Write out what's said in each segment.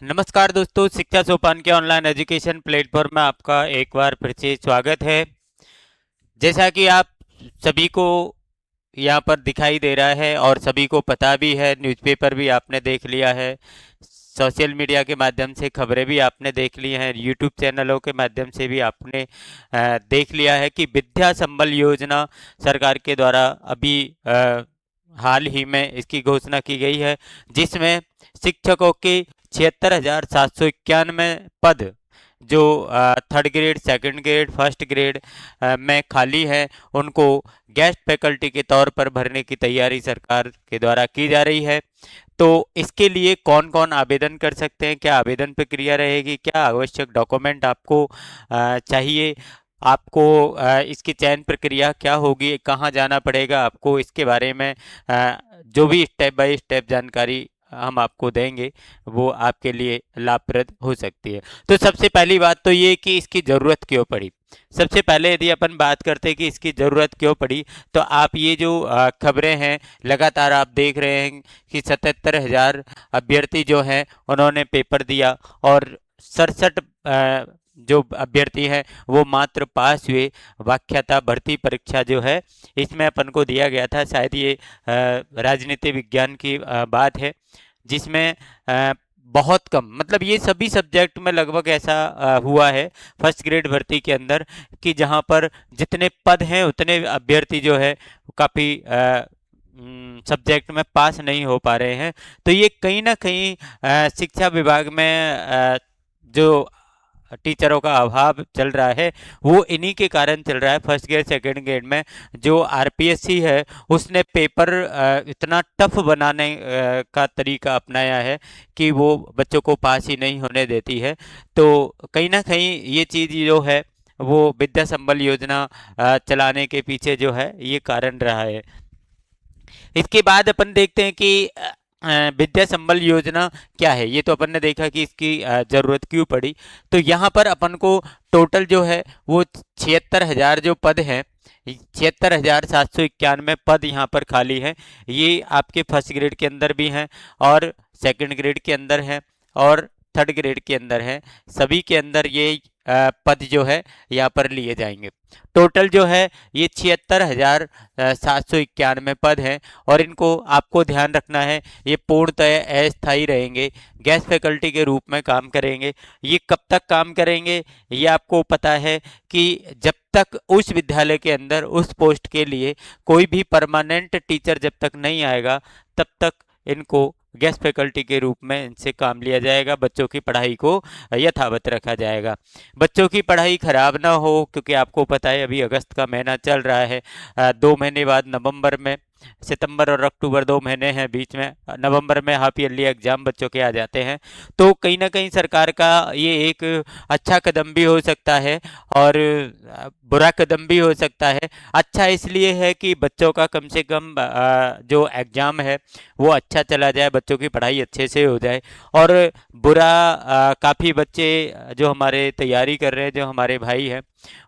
नमस्कार दोस्तों, शिक्षा सोपान के ऑनलाइन एजुकेशन प्लेटफॉर्म में आपका एक बार फिर से स्वागत है। जैसा कि आप सभी को यहाँ पर दिखाई दे रहा है और सभी को पता भी है, न्यूज़पेपर भी आपने देख लिया है, सोशल मीडिया के माध्यम से खबरें भी आपने देख ली हैं, यूट्यूब चैनलों के माध्यम से भी आपने देख लिया है कि विद्या संबल योजना सरकार के द्वारा अभी हाल ही में इसकी घोषणा की गई है, जिसमें शिक्षकों के 76,791 पद जो third grade, second grade, first grade में खाली है, उनको गेस्ट फैकल्टी के तौर पर भरने की तैयारी सरकार के द्वारा की जा रही है। तो इसके लिए कौन कौन आवेदन कर सकते हैं, क्या आवेदन प्रक्रिया रहेगी, क्या आवश्यक डॉक्यूमेंट आपको चाहिए, आपको इसकी चयन प्रक्रिया क्या होगी, कहाँ जाना पड़ेगा आपको, इसके बारे में जो भी स्टेप बाय स्टेप जानकारी हम आपको देंगे वो आपके लिए लाभप्रद हो सकती है। तो सबसे पहली बात तो ये कि इसकी ज़रूरत क्यों पड़ी। सबसे पहले यदि अपन बात करते हैं कि इसकी ज़रूरत क्यों पड़ी, तो आप ये जो खबरें हैं लगातार आप देख रहे हैं कि 77,000 अभ्यर्थी जो हैं उन्होंने पेपर दिया और 67 जो अभ्यर्थी हैं वो मात्र पास हुए। व्याख्याता भर्ती परीक्षा जो है इसमें अपन को दिया गया था, शायद ये राजनीति विज्ञान की बात है, जिसमें बहुत कम, मतलब ये सभी सब्जेक्ट में लगभग ऐसा हुआ है फर्स्ट ग्रेड भर्ती के अंदर कि जहाँ पर जितने पद हैं उतने अभ्यर्थी जो है काफ़ी सब्जेक्ट में पास नहीं हो पा रहे हैं। तो ये कहीं ना कहीं शिक्षा विभाग में जो टीचरों का अभाव चल रहा है वो इन्हीं के कारण चल रहा है। फर्स्ट ग्रेड सेकंड ग्रेड में जो आरपीएससी है उसने पेपर इतना टफ बनाने का तरीका अपनाया है कि वो बच्चों को पास ही नहीं होने देती है। तो कहीं ना कहीं ये चीज़ जो है वो विद्या संबल योजना चलाने के पीछे जो है ये कारण रहा है। इसके बाद अपन देखते हैं कि विद्या संबल योजना क्या है। ये तो अपन ने देखा कि इसकी जरूरत क्यों पड़ी। तो यहाँ पर अपन को टोटल जो है वो 76,000 जो पद हैं, 76,791 पद यहाँ पर खाली हैं। ये आपके फर्स्ट ग्रेड के अंदर भी हैं और सेकंड ग्रेड के अंदर हैं और थर्ड ग्रेड के अंदर हैं। सभी के अंदर ये पद जो है यहाँ पर लिए जाएंगे। टोटल जो है ये 76,791 पद हैं और इनको आपको ध्यान रखना है ये पूर्णतः अस्थायी रहेंगे, गेस्ट फैकल्टी के रूप में काम करेंगे। ये कब तक काम करेंगे ये आपको पता है कि जब तक उस विद्यालय के अंदर उस पोस्ट के लिए कोई भी परमानेंट टीचर जब तक नहीं आएगा तब तक इनको गेस्ट फैकल्टी के रूप में इनसे काम लिया जाएगा, बच्चों की पढ़ाई को यथावत रखा जाएगा। बच्चों की पढ़ाई खराब ना हो, क्योंकि आपको पता है अभी अगस्त का महीना चल रहा है, 2 महीने बाद नवंबर में, सितंबर और अक्टूबर 2 महीने हैं बीच में, नवंबर में हाफ ईयरली एग्जाम बच्चों के आ जाते हैं। तो कहीं ना कहीं सरकार का ये एक अच्छा कदम भी हो सकता है और बुरा कदम भी हो सकता है। अच्छा इसलिए है कि बच्चों का कम से कम जो एग्ज़ाम है वो अच्छा चला जाए, बच्चों की पढ़ाई अच्छे से हो जाए। और बुरा काफ़ी बच्चे जो हमारे तैयारी कर रहे हैं, जो हमारे भाई हैं,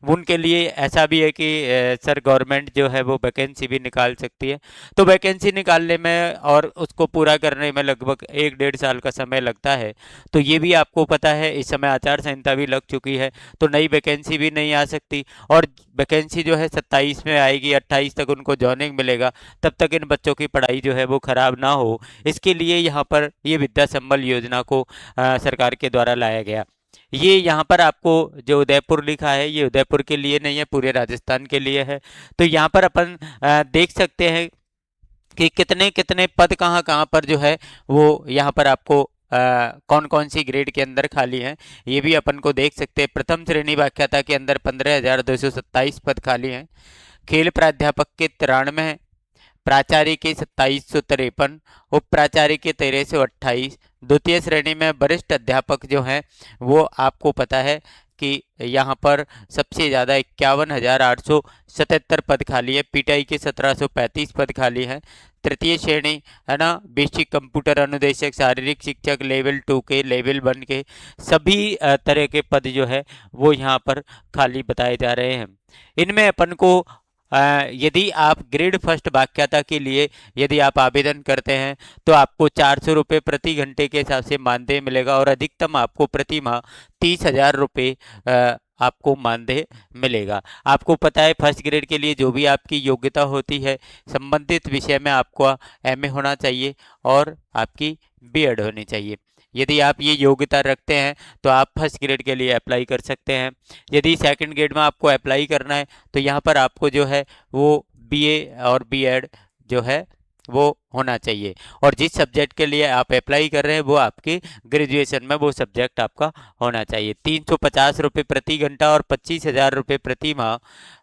उनके लिए ऐसा भी है कि सर गवर्नमेंट जो है वो वैकेंसी भी निकाल सकती है। तो वैकेंसी निकालने में और उसको पूरा करने में लगभग 1 डेढ़ साल का समय लगता है। तो ये भी आपको पता है, इस समय आचार संहिता भी लग चुकी है तो नई वैकेंसी भी नहीं आ सकती। और वैकेंसी जो है 27 में आएगी, 28 तक उनको जॉइनिंग मिलेगा, तब तक इन बच्चों की पढ़ाई जो है वो खराब ना हो, इसके लिए यहाँ पर ये विद्या संबल योजना को सरकार के द्वारा लाया गया। ये यहाँ पर आपको जो उदयपुर लिखा है ये उदयपुर के लिए नहीं है, पूरे राजस्थान के लिए है। तो यहाँ पर अपन देख सकते हैं कि कितने कितने पद कहाँ कहाँ पर जो है वो यहाँ पर आपको कौन कौन सी ग्रेड के अंदर खाली हैं ये भी अपन को देख सकते हैं। प्रथम श्रेणी व्याख्याता के अंदर 15,227 पद खाली हैं। खेल प्राध्यापक के 93 हैं। प्राचार्य के 2753, उप प्राचार्य के 1328। द्वितीय श्रेणी में वरिष्ठ अध्यापक जो हैं वो आपको पता है कि यहाँ पर सबसे ज़्यादा 51,877 पद खाली है। पीटीआई के 1735 पद खाली हैं। तृतीय श्रेणी है ना, बेसिक कंप्यूटर अनुदेशक, शारीरिक शिक्षक लेवल 2 के, लेवल 1 के, सभी तरह के पद जो है वो यहाँ पर खाली बताए जा रहे हैं। इनमें अपन को यदि आप ग्रेड फर्स्ट व्याख्याता के लिए यदि आप आवेदन करते हैं तो आपको 400 रुपये प्रति घंटे के हिसाब से मानदेय मिलेगा और अधिकतम आपको प्रति माह 30,000 रुपये आपको मानदेय मिलेगा। आपको पता है फर्स्ट ग्रेड के लिए जो भी आपकी योग्यता होती है, संबंधित विषय में आपको एमए होना चाहिए और आपकी बीएड होनी चाहिए। यदि आप ये योग्यता रखते हैं तो आप फर्स्ट ग्रेड के लिए अप्लाई कर सकते हैं। यदि सेकंड ग्रेड में आपको अप्लाई करना है तो यहाँ पर आपको जो है वो बीए और बीएड जो है वो होना चाहिए, और जिस सब्जेक्ट के लिए आप अप्लाई कर रहे हैं वो आपके ग्रेजुएशन में वो सब्जेक्ट आपका होना चाहिए। 350 रुपये प्रति घंटा और 25,000 रुपये प्रति माह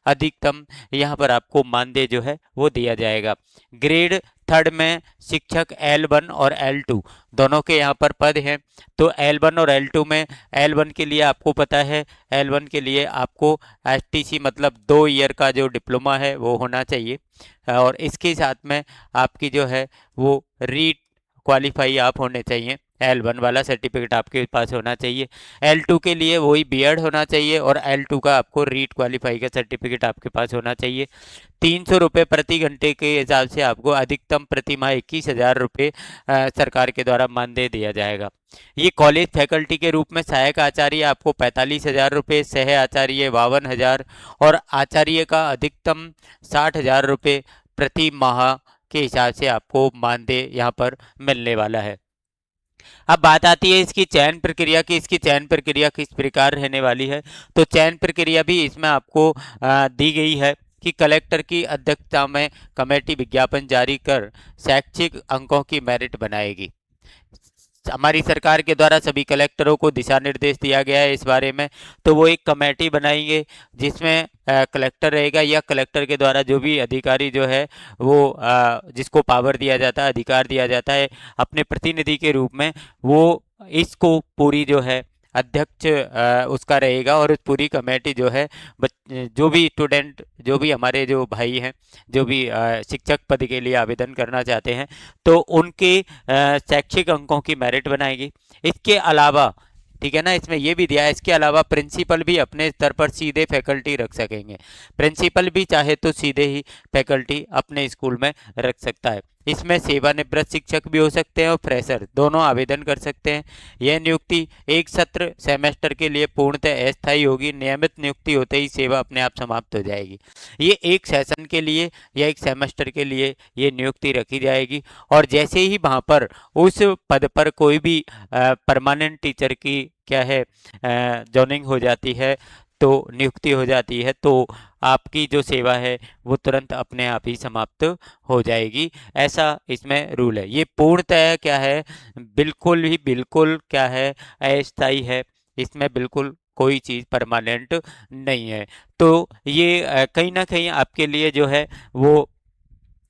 अधिकतम यहाँ पर आपको मानदेय जो है वो दिया जाएगा। ग्रेड थर्ड में शिक्षक L1 और L2 दोनों के यहाँ पर पद हैं। तो L1 और L2 में L1 के लिए आपको पता है, L1 के लिए आपको STC मतलब 2 ईयर का जो डिप्लोमा है वो होना चाहिए, और इसके साथ में आपकी जो है वो रीट क्वालिफाई आप होने चाहिए। L1 वाला सर्टिफिकेट आपके पास होना चाहिए। L2 के लिए वही बीएड होना चाहिए और L2 का आपको रीट क्वालिफाई का सर्टिफिकेट आपके पास होना चाहिए। 300 रुपये प्रति घंटे के हिसाब से आपको अधिकतम प्रति माह 21,000 रुपये सरकार के द्वारा मानदेय दिया जाएगा। ये कॉलेज फैकल्टी के रूप में सहायक आचार्य आपको 45,000 रुपये, सह आचार्य 52,000 और आचार्य का अधिकतम 60,000 रुपये प्रति माह के हिसाब से आपको मानदेय यहाँ पर मिलने वाला है। अब बात आती है इसकी चयन प्रक्रिया की। इसकी चयन प्रक्रिया किस प्रकार रहने वाली है, तो चयन प्रक्रिया भी इसमें आपको दी गई है कि कलेक्टर की अध्यक्षता में कमेटी विज्ञापन जारी कर शैक्षिक अंकों की मेरिट बनाएगी। हमारी सरकार के द्वारा सभी कलेक्टरों को दिशा निर्देश दिया गया है इस बारे में। तो वो एक कमेटी बनाएंगे जिसमें कलेक्टर रहेगा या कलेक्टर के द्वारा जो भी अधिकारी जो है वो जिसको पावर दिया जाता है, अधिकार दिया जाता है अपने प्रतिनिधि के रूप में, वो इसको पूरी जो है अध्यक्ष उसका रहेगा। और पूरी कमेटी जो है जो भी स्टूडेंट, जो भी हमारे जो भाई हैं, जो भी शिक्षक पद के लिए आवेदन करना चाहते हैं तो उनके शैक्षिक अंकों की मेरिट बनाएगी। इसके अलावा ठीक है ना, इसमें यह भी दिया है, इसके अलावा प्रिंसिपल भी अपने स्तर पर सीधे फैकल्टी रख सकेंगे। प्रिंसिपल भी चाहे तो सीधे ही फैकल्टी अपने स्कूल में रख सकता है। इसमें सेवानिवृत्त शिक्षक भी हो सकते हैं और फ्रेशर दोनों आवेदन कर सकते हैं। यह नियुक्ति एक सत्र सेमेस्टर के लिए पूर्णतः अस्थायी होगी। नियमित नियुक्ति होते ही सेवा अपने आप समाप्त हो जाएगी। ये एक सेशन के लिए या एक सेमेस्टर के लिए ये नियुक्ति रखी जाएगी, और जैसे ही वहाँ पर उस पद पर कोई भी परमानेंट टीचर की क्या है जॉइनिंग हो जाती है, तो नियुक्ति हो जाती है, तो आपकी जो सेवा है वो तुरंत अपने आप ही समाप्त हो जाएगी। ऐसा इसमें रूल है। ये पूर्णतः क्या है, बिल्कुल ही बिल्कुल क्या है, अस्थायी है। इसमें बिल्कुल कोई चीज़ परमानेंट नहीं है। तो ये कहीं ना कहीं आपके लिए जो है वो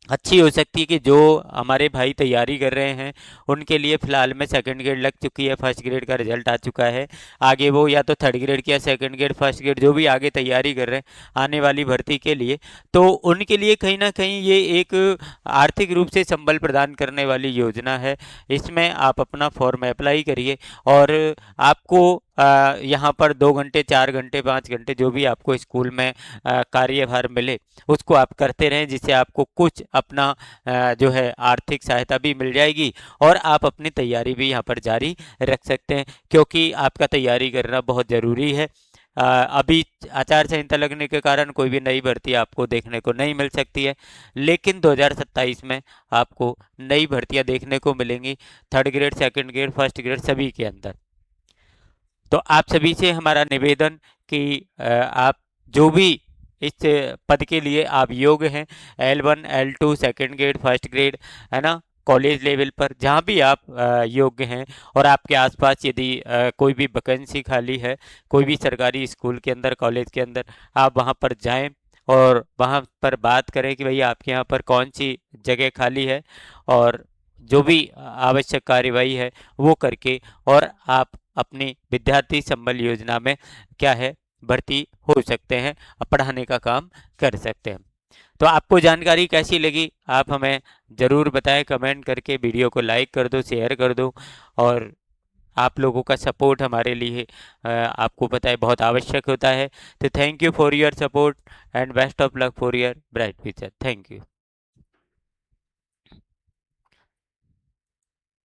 अच्छी हो सकती है कि जो हमारे भाई तैयारी कर रहे हैं उनके लिए फ़िलहाल में सेकंड ग्रेड लग चुकी है, फर्स्ट ग्रेड का रिजल्ट आ चुका है। आगे वो या तो थर्ड ग्रेड की या सेकंड ग्रेड, फर्स्ट ग्रेड जो भी आगे तैयारी कर रहे हैं आने वाली भर्ती के लिए, तो उनके लिए कहीं ना कहीं ये एक आर्थिक रूप से संबल प्रदान करने वाली योजना है। इसमें आप अपना फॉर्म अप्लाई करिए और आपको यहाँ पर 2 घंटे, 4 घंटे, 5 घंटे जो भी आपको स्कूल में कार्यभार मिले उसको आप करते रहें, जिससे आपको कुछ अपना जो है आर्थिक सहायता भी मिल जाएगी और आप अपनी तैयारी भी यहाँ पर जारी रख सकते हैं, क्योंकि आपका तैयारी करना बहुत ज़रूरी है। अभी आचार संहिता लगने के कारण कोई भी नई भर्ती आपको देखने को नहीं मिल सकती है, लेकिन 2027 में आपको नई भर्तियां देखने को मिलेंगी, third grade, second grade, first grade सभी के अंदर। तो आप सभी से हमारा निवेदन कि आप जो भी इस पद के लिए आप योग्य हैं, L1, L2, second grade, first grade, है ना, कॉलेज लेवल पर जहाँ भी आप योग्य हैं और आपके आसपास यदि कोई भी वैकेंसी खाली है कोई भी सरकारी स्कूल के अंदर, कॉलेज के अंदर, आप वहाँ पर जाएं और वहाँ पर बात करें कि भई आपके यहाँ पर कौन सी जगह खाली है, और जो भी आवश्यक कार्यवाही है वो करके और आप अपनी विद्यार्थी संबल योजना में क्या है भर्ती हो सकते हैं, पढ़ाने का काम कर सकते हैं। तो आपको जानकारी कैसी लगी आप हमें ज़रूर बताएं कमेंट करके, वीडियो को लाइक कर दो, शेयर कर दो, और आप लोगों का सपोर्ट हमारे लिए आपको पता है बहुत आवश्यक होता है। तो thank you for your support and best of luck for your bright future. Thank you.